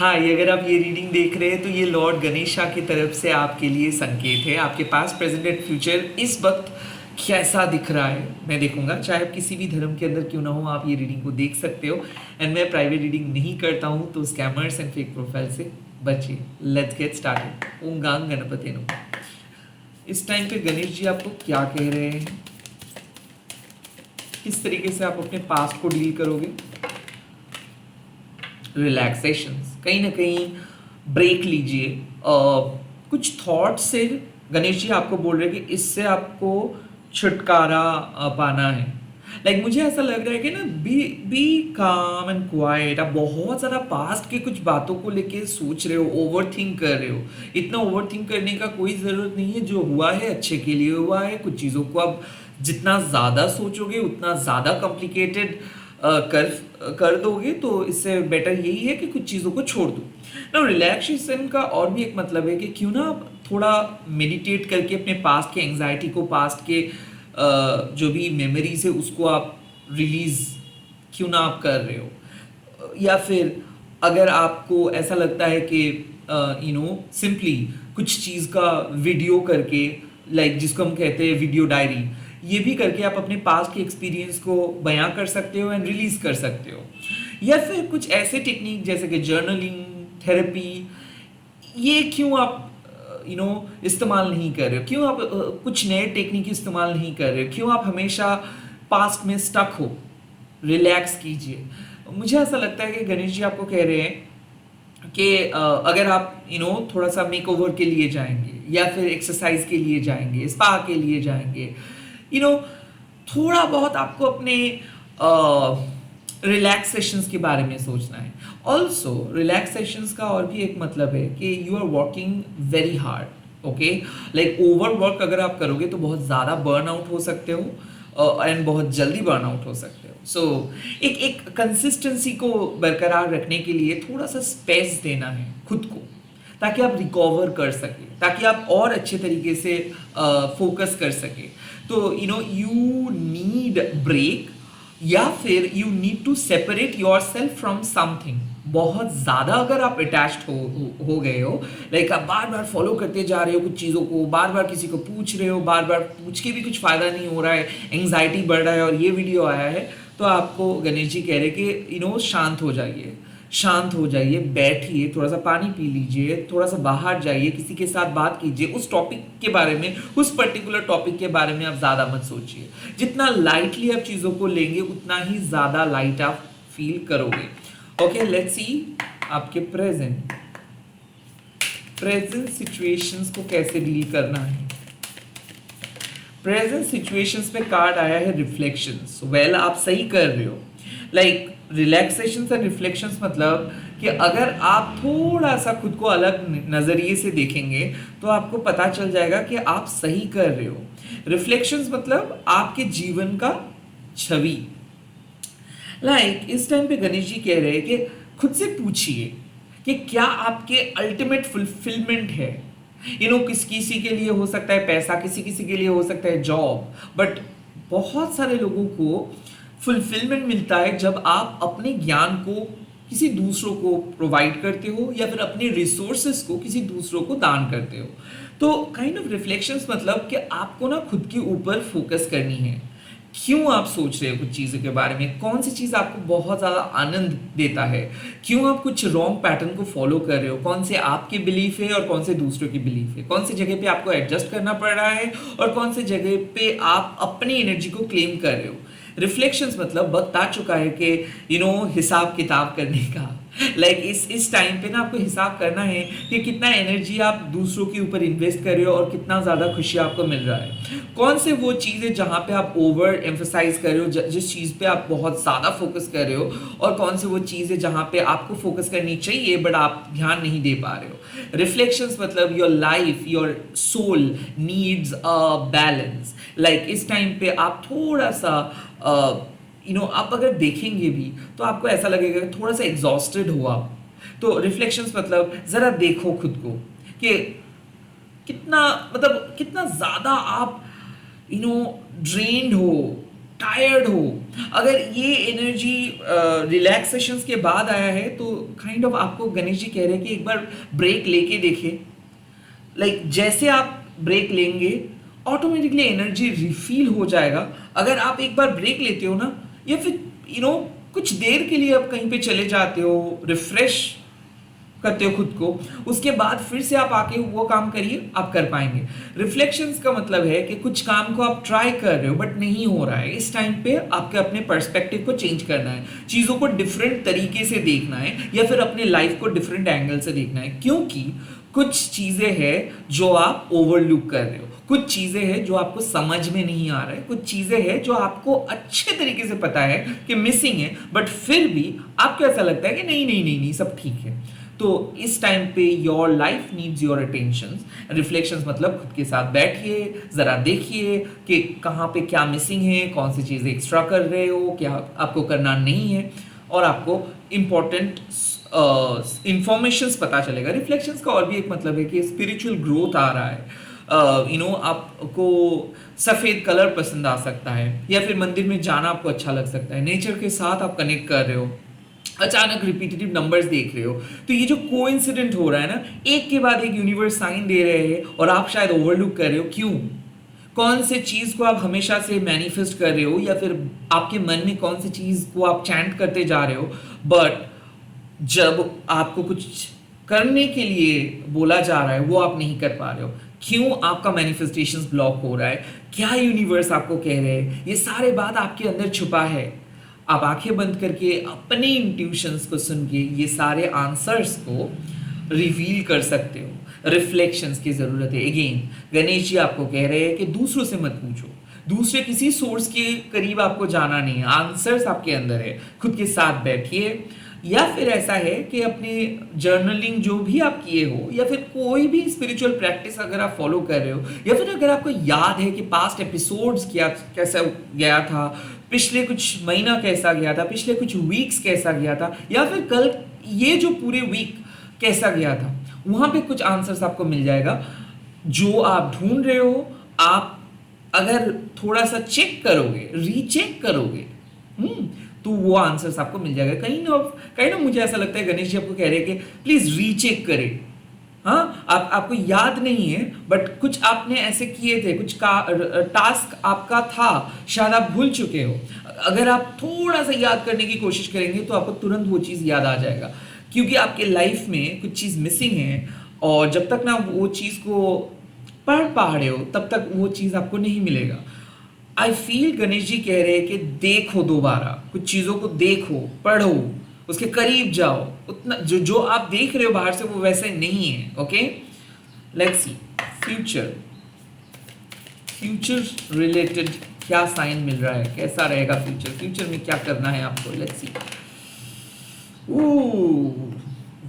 हाँ, ये अगर आप ये रीडिंग देख रहे हैं तो ये लॉर्ड गणेशा की तरफ से आपके लिए संकेत है। आपके पास प्रेजेंट एंड फ्यूचर इस वक्त कैसा दिख रहा है मैं देखूंगा। चाहे आप किसी भी धर्म के अंदर क्यों ना हो, आप ये रीडिंग को देख सकते हो। एंड मैं प्राइवेट रीडिंग नहीं करता हूँ, तो स्कैमर्स एंड फेक प्रोफाइल से बचिए। Let's get started. ओम गांग गणपति नमः। इस टाइम पे गणेश जी आपको क्या कह रहे हैं, किस तरीके से आप अपने पास्ट को डील करोगे। रिलैक्सेशंस, कहीं ना कहीं ब्रेक लीजिए। कुछ थॉट से गणेश जी आपको बोल रहे हैं कि इससे आपको छुटकारा पाना है। मुझे ऐसा लग रहा है कि ना बी काम एंड क्वाइट। आप बहुत ज़्यादा पास्ट के कुछ बातों को लेके सोच रहे हो, ओवर थिंक कर रहे हो। इतना ओवर थिंक करने का कोई ज़रूरत नहीं है। जो हुआ है अच्छे के लिए हुआ है। कुछ चीज़ों को आप जितना ज़्यादा सोचोगे उतना ज़्यादा कॉम्प्लिकेटेड कर दोगे, तो इससे बेटर यही है कि कुछ चीज़ों को छोड़ दो ना। रिलैक्सेशन का और भी एक मतलब है कि क्यों ना आप थोड़ा मेडिटेट करके अपने पास्ट के एंजाइटी को, पास्ट के जो भी मेमोरीज है उसको आप रिलीज क्यों ना आप कर रहे हो। या फिर अगर आपको ऐसा लगता है कि सिंपली कुछ चीज़ का वीडियो करके, जिसको हम कहते हैं वीडियो डायरी, ये भी करके आप अपने पास्ट के एक्सपीरियंस को बयां कर सकते हो एंड रिलीज कर सकते हो। या फिर कुछ ऐसे टेक्निक जैसे कि जर्नलिंग, थेरेपी, ये क्यों आप इस्तेमाल नहीं कर रहे हो। क्यों आप कुछ नए टेक्निक इस्तेमाल नहीं कर रहे हो। क्यों आप हमेशा पास्ट में स्टक हो। रिलैक्स कीजिए। मुझे ऐसा लगता है कि गणेश जी आपको कह रहे हैं कि अगर आप थोड़ा सा मेकओवर के लिए जाएंगे, या फिर एक्सरसाइज के लिए जाएंगे, स्पा के लिए जाएंगे, थोड़ा बहुत आपको अपने रिलैक्सेशंस के बारे में सोचना है। ऑल्सो रिलैक्सेशंस का और भी एक मतलब है कि you are working very hard. Okay, over work अगर आप करोगे तो बहुत ज़्यादा बर्न आउट हो सकते हो एंड बहुत जल्दी बर्न आउट हो सकते हो। सो एक कंसिस्टेंसी को बरकरार रखने के लिए थोड़ा सा स्पेस देना है खुद को, ताकि आप रिकवर कर सके, ताकि आप और अच्छे तरीके से फोकस कर सके। तो यू नीड ब्रेक, या फिर you need to separate yourself from something. बहुत ज़्यादा अगर आप अटैच्ड हो गए हो, आप बार बार फॉलो करते जा रहे हो कुछ चीज़ों को, बार बार किसी को पूछ रहे हो, बार बार पूछ के भी कुछ फ़ायदा नहीं हो रहा है, एंग्जाइटी बढ़ रहा है और ये वीडियो आया है, तो आपको गणेश जी कह रहे कि शांत हो जाइए, शांत हो जाइए, बैठिए, थोड़ा सा पानी पी लीजिए, थोड़ा सा बाहर जाइए, किसी के साथ बात कीजिए। उस टॉपिक के बारे में, उस पर्टिकुलर टॉपिक के बारे में आप ज़्यादा मत सोचिए। जितना लाइटली आप चीज़ों को लेंगे उतना ही ज़्यादा लाइट आप फील करोगे। ओके, लेट्स सी आपके प्रेजेंट सिचुएशंस को कैसे डील करना है। प्रेजेंट सिचुएशंस में कार्ड आया है रिफ्लेक्शंस। वेल, आप सही कर रहे हो। रिलैक्सेशन एंड रिफ्लेक्शंस मतलब कि अगर आप थोड़ा सा खुद को अलग नज़रिए से देखेंगे तो आपको पता चल जाएगा कि आप सही कर रहे हो। रिफ्लेक्शंस मतलब आपके जीवन का छवि। इस टाइम पे गणेश जी कह रहे हैं कि खुद से पूछिए कि क्या आपके अल्टीमेट फुलफिलमेंट है। किसी के लिए हो सकता है पैसा, किसी के लिए हो सकता है जॉब, बट बहुत सारे लोगों को फुलफिलमेंट मिलता है जब आप अपने ज्ञान को किसी दूसरों को प्रोवाइड करते हो, या फिर अपने रिसोर्सेस को किसी दूसरों को दान करते हो। तो काइंड ऑफ रिफ्लेक्शंस मतलब कि आपको ना खुद के ऊपर फोकस करनी है। क्यों आप सोच रहे हो कुछ चीज़ों के बारे में, कौन सी चीज़ आपको बहुत ज़्यादा आनंद देता है, क्यों आप कुछ रॉन्ग पैटर्न को फॉलो कर रहे हो, कौन से आपके बिलीफ है और कौन से दूसरों की बिलीफ है, कौन सी जगह पे आपको एडजस्ट करना पड़ रहा है और कौन से जगह पे आप अपनी एनर्जी को क्लेम कर रहे हो। रिफ्लेक्शंस मतलब वक्त आ चुका है कि हिसाब किताब करने का। इस टाइम पे ना आपको हिसाब करना है कि कितना एनर्जी आप दूसरों के ऊपर इन्वेस्ट कर रहे हो और कितना ज़्यादा खुशी आपको मिल रहा है। कौन से वो चीज़ है जहाँ पे आप ओवर एम्फसाइज कर रहे हो, जिस चीज़ पे आप बहुत ज़्यादा फोकस कर रहे हो, और कौन से वो चीज़ है जहाँ पे आपको फोकस करनी चाहिए बट आप ध्यान नहीं दे पा रहे हो। रिफ्लेक्शंस मतलब your life, your soul needs a balance. इस टाइम पे आप थोड़ा सा आप अगर देखेंगे भी तो आपको ऐसा लगेगा कि थोड़ा सा एग्जॉस्टेड हो आप। तो रिफ्लेक्शंस मतलब ज़रा देखो खुद को कि कितना ज़्यादा आप ड्रेन्ड हो, टायर्ड हो, अगर ये एनर्जी रिलैक्सेशंस के बाद आया है तो काइंड ऑफ आपको गणेश जी कह रहे हैं कि एक बार ब्रेक लेके देखें। जैसे आप ब्रेक लेंगे ऑटोमेटिकली एनर्जी रिफिल हो जाएगा। अगर आप एक बार ब्रेक लेते हो ना, या फिर कुछ देर के लिए आप कहीं पे चले जाते हो, रिफ्रेश करते हो खुद को, उसके बाद फिर से आप आके वो काम करिए, आप कर पाएंगे। रिफ्लेक्शंस का मतलब है कि कुछ काम को आप ट्राई कर रहे हो बट नहीं हो रहा है, इस टाइम पे आपके अपने पर्सपेक्टिव को चेंज करना है, चीज़ों को डिफरेंट तरीके से देखना है, या फिर अपने लाइफ को डिफरेंट एंगल से देखना है। क्योंकि कुछ चीज़ें हैं जो आप ओवरलुक कर रहे हो, कुछ चीज़ें हैं जो आपको समझ में नहीं आ रहा है, कुछ चीज़ें हैं जो आपको अच्छे तरीके से पता है कि मिसिंग है, बट फिर भी आपको ऐसा लगता है कि नहीं नहीं नहीं नहीं सब ठीक है। तो इस टाइम पे your life needs your attention. Reflections मतलब खुद के साथ बैठिए, ज़रा देखिए कि कहाँ पे क्या मिसिंग है, कौन सी चीज़ें एक्स्ट्रा कर रहे हो, क्या आपको करना नहीं है, और आपको इम्पॉर्टेंट इंफॉर्मेशंस पता चलेगा। रिफ्लेक्शंस का और भी एक मतलब है कि स्पिरिचुअल ग्रोथ आ रहा है। आपको सफ़ेद कलर पसंद आ सकता है, या फिर मंदिर में जाना आपको अच्छा लग सकता है, नेचर के साथ आप कनेक्ट कर रहे हो, अचानक रिपीटेटिव नंबर्स देख रहे हो। तो ये जो कोइंसिडेंट हो रहा है ना, एक के बाद एक यूनिवर्स साइन दे रहे हैं और आप शायद ओवरलुक कर रहे हो। क्यों? कौन से चीज़ को आप हमेशा से मैनिफेस्ट कर रहे हो, या फिर आपके मन में कौन सी चीज़ को आप चैंट करते जा रहे हो, बट जब आपको कुछ करने के लिए बोला जा रहा है वो आप नहीं कर पा रहे हो। क्यों? आपका मैनिफेस्टेशंस ब्लॉक हो रहा है। क्या यूनिवर्स आपको कह रहे हैं? ये सारे बात आपके अंदर छुपा है। आप आंखें बंद करके अपने इंट्यूशंस को सुन के ये सारे आंसर्स को रिवील कर सकते हो। रिफ्लेक्शंस की ज़रूरत है। अगेन गणेश जी आपको कह रहे हैं कि दूसरों से मत पूछो, दूसरे किसी सोर्स के करीब आपको जाना नहीं है, आंसर्स आपके अंदर है। खुद के साथ बैठिए, या फिर ऐसा है कि अपने जर्नलिंग जो भी आप किए हो, या फिर कोई भी स्पिरिचुअल प्रैक्टिस अगर आप फॉलो कर रहे हो, या फिर अगर आपको याद है कि पास्ट एपिसोड्स कैसा गया था, पिछले कुछ महीना कैसा गया था, पिछले कुछ वीक्स कैसा गया था, या फिर कल ये जो पूरे वीक कैसा गया था, वहाँ पे कुछ आंसर्स आपको मिल जाएगा जो आप ढूंढ रहे हो। आप अगर थोड़ा सा चेक करोगे, रीचेक करोगे, तो वो आंसर्स आपको मिल जाएगा। कहीं ना मुझे ऐसा लगता है गणेश जी आपको कह रहे हैं कि प्लीज रीचेक करें। हाँ, आपको याद नहीं है बट कुछ आपने ऐसे किए थे, कुछ टास्क आपका था, शायद आप भूल चुके हो। अगर आप थोड़ा सा याद करने की कोशिश करेंगे तो आपको तुरंत वो चीज़ याद आ जाएगा, क्योंकि आपके लाइफ में कुछ चीज़ मिसिंग है, और जब तक ना वो चीज़ को पढ़ पा रहे हो तब तक वो चीज़ आपको नहीं मिलेगा। आई फील गणेश जी कह रहे हैं कि देखो, दोबारा कुछ चीज़ों को देखो, पढ़ो, उसके करीब जाओ। उतना जो आप देख रहे हो बाहर से वो वैसे नहीं है। Okay, let's see future related क्या साइन मिल रहा है, कैसा रहेगा फ्यूचर में क्या करना है आपको। Let's see.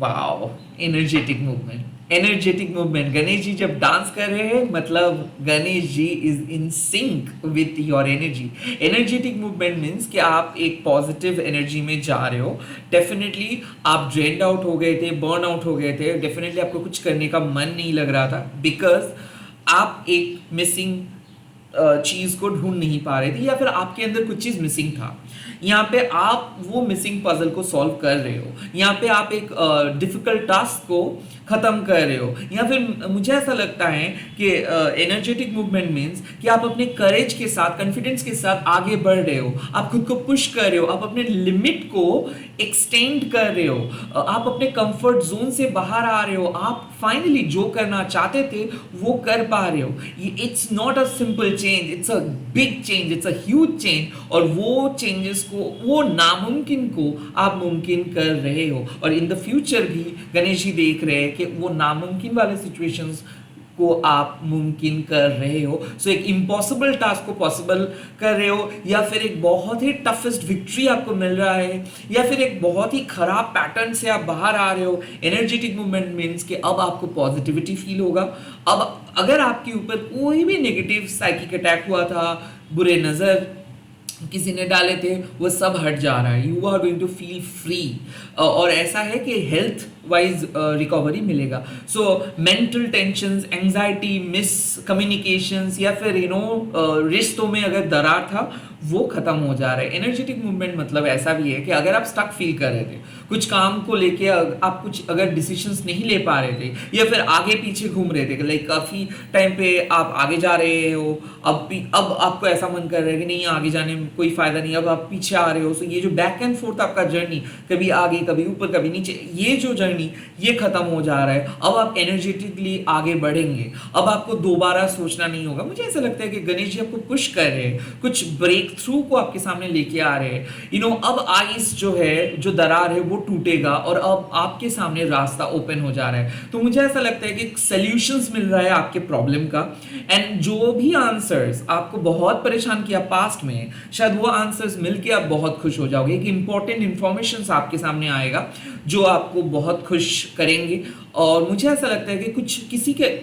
Wow, energetic movement. Ganesh ji जब डांस कर रहे हैं मतलब Ganesh ji is in sync with your energy. Energetic movement means कि आप एक पॉजिटिव एनर्जी में जा रहे हो। डेफिनेटली आप ड्रेन्ड आउट हो गए थे, बर्न आउट हो गए थे, डेफिनेटली आपको कुछ करने का मन नहीं लग रहा था, बिकॉज आप एक मिसिंग चीज़ को ढूंढ नहीं पा रहे थे, या फिर आपके अंदर कुछ चीज़ मिसिंग था। यहाँ पे आप वो मिसिंग पजल को सॉल्व कर रहे हो, यहाँ पे आप एक डिफिकल्ट टास्क को खत्म कर रहे हो, या फिर मुझे ऐसा लगता है कि एनर्जेटिक मूवमेंट मीन्स कि आप अपने करेज के साथ, कॉन्फिडेंस के साथ आगे बढ़ रहे हो, आप खुद को पुश कर रहे हो, आप अपने लिमिट को एक्सटेंड कर रहे हो, आप अपने कंफर्ट जोन से बाहर आ रहे हो, आप फाइनली जो करना चाहते थे वो कर पा रहे हो। It's not a simple change, it's a big change, it's a huge change, और वो चेंजेस को, वो नामुमकिन को आप मुमकिन कर रहे हो। और इन द फ्यूचर भी गणेश जी देख रहे हैं कि वो नामुमकिन वाले सिचुएशंस को आप मुमकिन कर रहे हो। सो एक इम्पॉसिबल टास्क को पॉसिबल कर रहे हो, या फिर एक बहुत ही टफेस्ट विक्ट्री आपको मिल रहा है, या फिर एक बहुत ही खराब पैटर्न से आप बाहर आ रहे हो। एनर्जेटिक मूवमेंट मीन्स कि अब आपको पॉजिटिविटी फील होगा। अब अगर आपके ऊपर कोई भी नेगेटिव साइकिक अटैक हुआ था, बुरे नज़र, किसी ने डाले थे वो सब हट जा रहा है, you are going to feel free. और ऐसा है कि हेल्थ वाइज रिकवरी मिलेगा। So mental tension, anxiety, miscommunications या फिर रिश्तों में अगर दरार था वो खत्म हो जा रहा है। एनर्जेटिक मूवमेंट मतलब ऐसा भी है कि अगर आप स्टक फील कर रहे थे कुछ काम को लेके, आप कुछ अगर डिसीजंस नहीं ले पा रहे थे या फिर आगे पीछे घूम रहे थे, लाइक काफ़ी टाइम पे आप आगे जा रहे हो, अब आपको ऐसा मन कर रहा है कि नहीं आगे जाने में कोई फायदा नहीं, अब आप पीछे आ रहे हो। सो ये जो बैक एंड फोर्थ आपका जर्नी, कभी आगे कभी ऊपर कभी नीचे, ये जो जर्नी ये खत्म हो जा रहा है। अब आप एनर्जेटिकली आगे बढ़ेंगे, अब आपको दोबारा सोचना नहीं होगा। मुझे ऐसा लगता है कि गणेश जी आपको पुश कर रहे हैं, कुछ ब्रेक थ्रू को आपके सामने लेके आ रहे हैं। अब आइस जो है, जो दरार है वो टूटेगा और अब आपके सामने रास्ता ओपन हो जा रहा है। तो मुझे ऐसा लगता है कि सॉल्यूशंस मिल रहा है आपके प्रॉब्लम का। एंड जो भी आंसर्स आपको बहुत परेशान किया पास्ट में, शायद वो आंसर्स मिलके आप बहुत खुश हो जाओगे। एक इंपॉर्टेंट इंफॉर्मेशन आपके सामने आएगा जो आपको बहुत खुश करेंगे। और मुझे ऐसा लगता है कि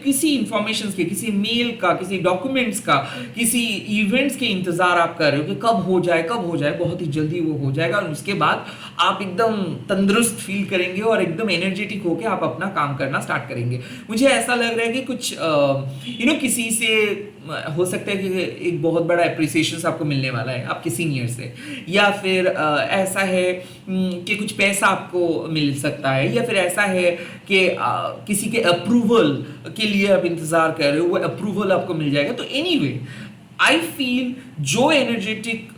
किसी इंफॉर्मेशन के, किसी मेल का, किसी डॉक्यूमेंट्स का, किसी इवेंट्स के इंतजार आप कर रहे हो कि कब हो जाए, बहुत ही जल्दी वो हो जाएगा और उसके बाद आप एकदम तंदुरुस्त फील करेंगे और एकदम एनर्जेटिक होकर आप अपना काम करना स्टार्ट करेंगे। मुझे ऐसा लग रहा है कि कुछ किसी से हो सकता है कि एक बहुत बड़ा अप्रिसिएशन आपको मिलने वाला है आपके सीनियर से, या फिर ऐसा है कि कुछ पैसा आपको मिल सकता है, या फिर ऐसा है कि किसी के अप्रूवल के लिए आप इंतजार कर रहे हो, वो अप्रूवल आपको मिल जाएगा। तो एनीवे आई फील जो एनर्जेटिक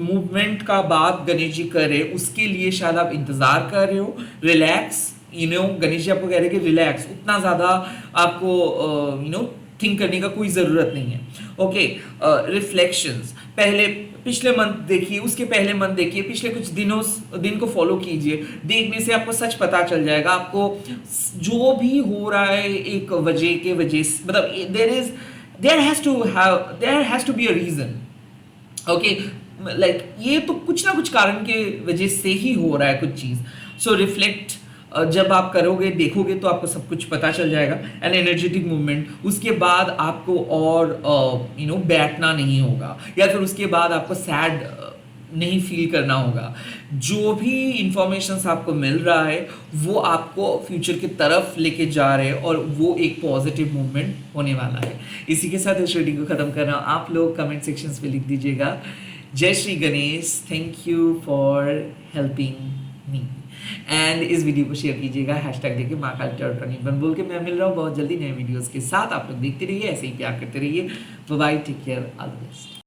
मूवमेंट का बात गणेश जी कर रहे हैं उसके लिए शायद आप इंतजार कर रहे हो। रिलैक्स, गणेश जी आपको कह रहे हैं कि रिलैक्स, उतना ज़्यादा आपको थिंक करने का कोई ज़रूरत नहीं है। ओके, रिफ्लेक्शंस पिछले मंथ देखिए, उसके पहले मंथ देखिए, पिछले कुछ दिन को फॉलो कीजिए। देखने से आपको सच पता चल जाएगा। आपको जो भी हो रहा है एक वजह से, मतलब there has to be a reason. Okay, like ये तो कुछ ना कुछ कारण के वजह से ही हो रहा है कुछ चीज़। सो रिफ्लेक्ट जब आप करोगे, देखोगे तो आपको सब कुछ पता चल जाएगा। एंड एनर्जेटिक मूवमेंट, उसके बाद आपको और बैठना नहीं होगा, या फिर उसके बाद आपको सैड नहीं फील करना होगा। जो भी इंफॉर्मेशन आपको मिल रहा है वो आपको फ्यूचर की तरफ लेके जा रहे हैं और वो एक पॉजिटिव मूवमेंट होने वाला है। इसी के साथ इस रीडिंग को ख़त्म कर रहा हूँ। आप लोग कमेंट सेक्शंस पे लिख दीजिएगा, जय Shri Ganesh, thank you for helping me. And इस वीडियो को शेयर कीजिएगा, हैशटैग देके महाकाल बोल के। मैं मिल रहा हूँ बहुत जल्दी नए वीडियोज़ के साथ। आप लोग देखते रहिए, ऐसे ही प्यार करते रहिए। Bye, take care, all the best.